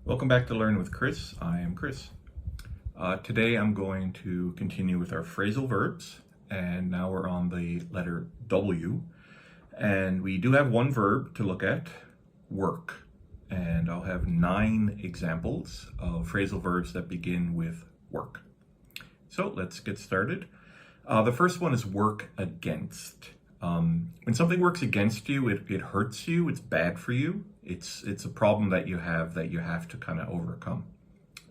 Welcome back to Learn with Chris. I am Chris. Today I'm going to continue with our phrasal verbs, and now we're on the letter W. And we do have one verb to look at, work. And I'll have 9 examples of phrasal verbs that begin with work. So let's get started. The first one is work against. When something works against you, it hurts you, it's bad for you. It's a problem that you have to kind of overcome.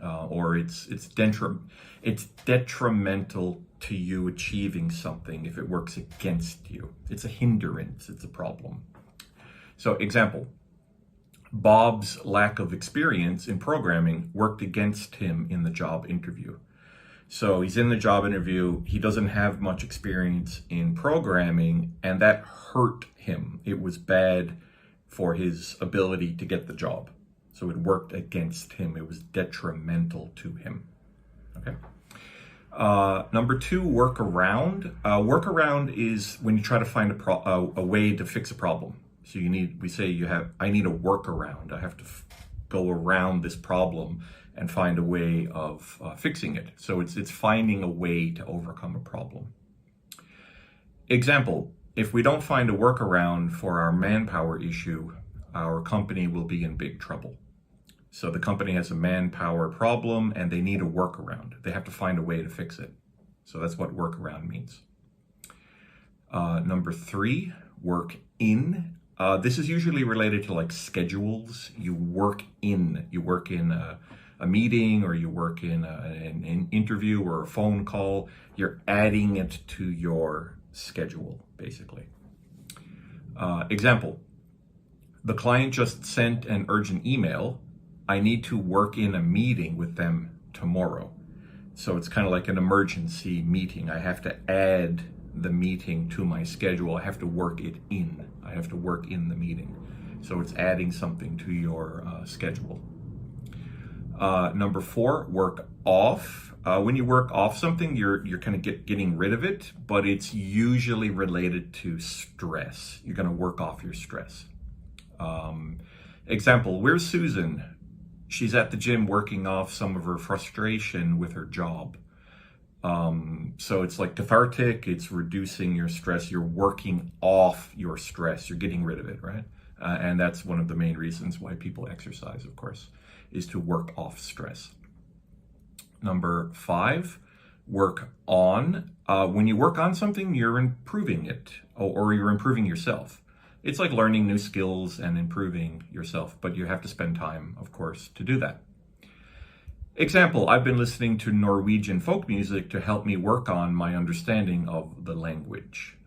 Or it's detrimental to you achieving something if it works against you. It's a hindrance, it's a problem. So example, Bob's lack of experience in programming worked against him in the job interview. So he's in the job interview, he doesn't have much experience in programming, and that hurt him. It was bad for his ability to get the job. So it worked against him. It was detrimental to him. Okay. Number 2, work around. Work around is when you try to find a way to fix a problem. So I need a workaround. I have to go around this problem and find a way of fixing it. So it's finding a way to overcome a problem. Example, if we don't find a workaround for our manpower issue, our company will be in big trouble. So the company has a manpower problem and they need a workaround. They have to find a way to fix it. So that's what workaround means. Number 3, work in. This is usually related to like schedules. You work in a meeting, or you work in an interview or a phone call. You're adding it to your schedule, basically. Example, the client just sent an urgent email. I need to work in a meeting with them tomorrow. So it's kind of like an emergency meeting. I have to add the meeting to my schedule. I have to work it in. I have to work in the meeting. So it's adding something to your schedule. Number 4, work off. When you work off something, you're kind of getting rid of it, but it's usually related to stress. You're going to work off your stress. Example, where's Susan? She's at the gym working off some of her frustration with her job. So it's like cathartic, it's reducing your stress, you're working off your stress, you're getting rid of it, right? And that's one of the main reasons why people exercise, of course, is to work off stress. Number 5, work on. When you work on something, you're improving it, or you're improving yourself. It's like learning new skills and improving yourself, but you have to spend time, of course, to do that. Example, I've been listening to Norwegian folk music to help me work on my understanding of the language.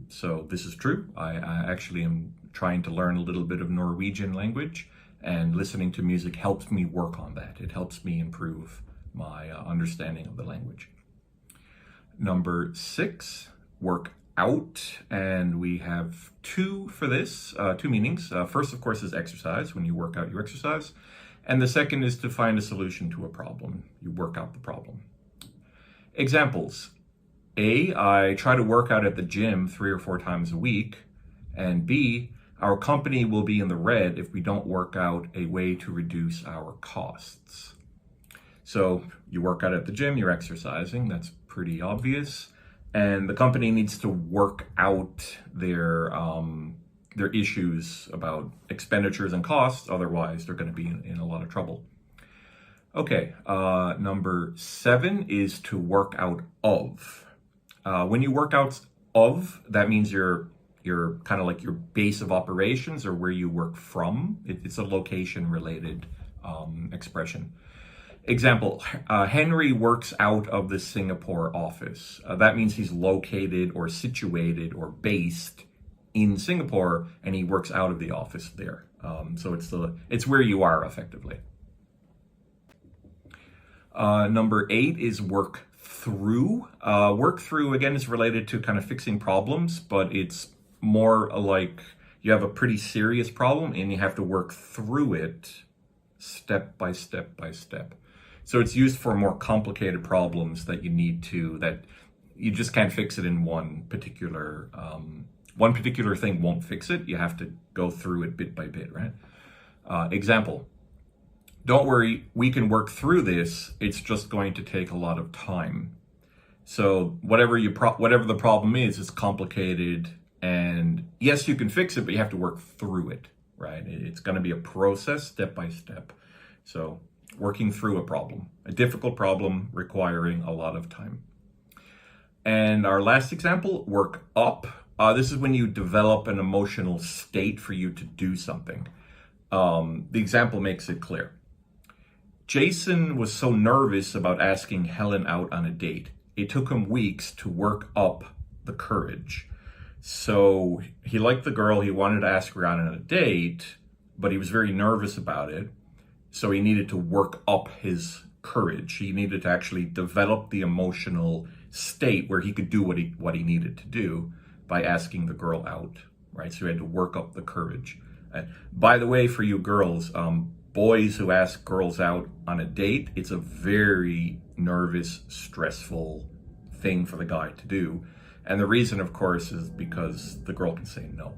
So this is true. I actually am trying to learn a little bit of Norwegian language, and listening to music helps me work on that. It helps me improve my understanding of the language. Number 6, work out, and we have 2 for this, 2 meanings. First, of course, is exercise. When you work out, you exercise. And the second is to find a solution to a problem. You work out the problem. Examples. A, I try to work out at the gym 3 or 4 times a week. And B, our company will be in the red if we don't work out a way to reduce our costs. So you work out at the gym, you're exercising. That's pretty obvious. And the company needs to work out their issues about expenditures and costs. Otherwise, they're going to be in a lot of trouble. Okay, number 7 is to work out of. When you work out of, that means you're kind of like your base of operations, or where you work from. It's a location-related expression. Example, Henry works out of the Singapore office. That means he's located or situated or based in Singapore, and he works out of the office there. So it's where you are, effectively. Number 8 is work through. Work through, again, is related to kind of fixing problems, but it's more like you have a pretty serious problem and you have to work through it step by step by step. So it's used for more complicated problems that you just can't fix it in one particular thing won't fix it. You have to go through it bit by bit, right? Example, don't worry, we can work through this. It's just going to take a lot of time. So whatever the problem is, it's complicated. And yes, you can fix it, but you have to work through it, right? It's going to be a process, step by step. So working through a difficult problem requiring a lot of time. And our last example, work up. This is when you develop an emotional state for you to do something. The example makes it clear. Jason was so nervous about asking Helen out on a date. It took him weeks to work up the courage. So he liked the girl, he wanted to ask her out on a date, but he was very nervous about it. So he needed to work up his courage. He needed to actually develop the emotional state where he could do what he needed to do by asking the girl out, right? So he had to work up the courage. By the way, for you girls, boys who ask girls out on a date, it's a very nervous, stressful thing for the guy to do. And the reason, of course, is because the girl can say no.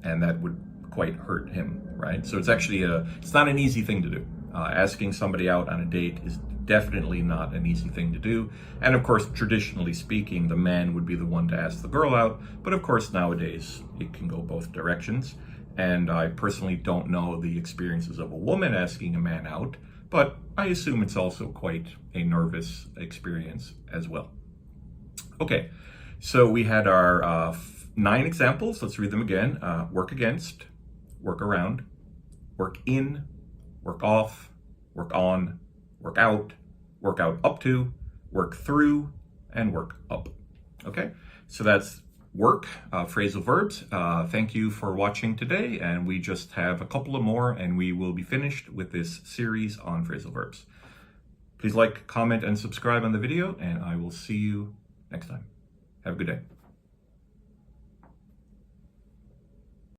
And that would quite hurt him, right? So it's actually it's not an easy thing to do. Asking somebody out on a date is definitely not an easy thing to do. And of course, traditionally speaking, the man would be the one to ask the girl out. But of course, nowadays, it can go both directions. And I personally don't know the experiences of a woman asking a man out, but I assume it's also quite a nervous experience as well. Okay, so we had our 9 examples. Let's read them again. Work against, work around, work in, work off, work on, work out up to, work through, and work up. Okay, so that's work, phrasal verbs. Thank you for watching today, and we just have a couple of more and we will be finished with this series on phrasal verbs. Please like, comment, and subscribe on the video, and I will see you next time. Have a good day.